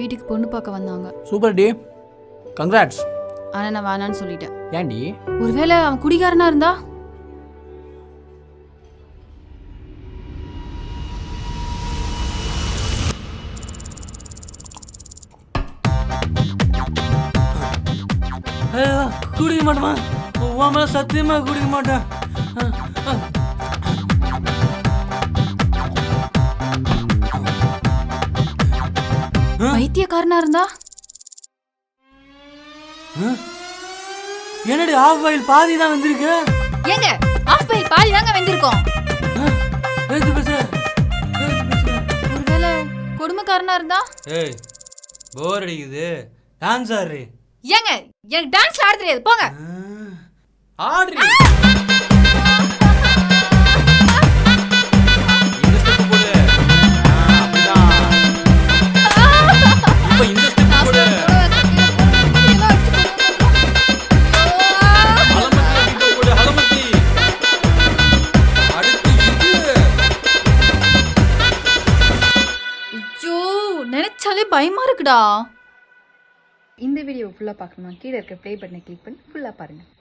வீட்டுக்கு பொண்ணு பார்க்க வந்தாங்க. சூப்பர் டி, கங்க்ராட்ஸ். ஆனா நான் வேணான்னு சொல்லிட்டேன். ஏன்டி? ஒருவேளை அவன் குடிகாரனா இருந்தா? குடிக்க மாட்டேமா, உன் மேல சத்தியமா குடிக்க மாட்டேன். வைத்தியக்காரனா இருந்தா? என்னடி ஆஃப் பாயில் பாதி தான் வந்திருக்கு? ஏங்க ஆஃப் பாயில் பாதி தாங்க வந்திருக்கோம். ஒருவேளை கொடுமைக்காரனா இருந்தா? ஏய் போர் அடிக்குது, டான்ஸ் ஆடுறி. ஏங்க எனக்கு டான்ஸ் ஆட தெரியாது, போங்க. ஆடுறி. நினைச்சாலே பயமா இருக்குடா. இந்த வீடியோ ஃபுல்லாக பார்க்கணுமா, கீழே இருக்க ப்ளே பட்டனை கிளிக் பண்ணி ஃபுல்லாக பாருங்கள்.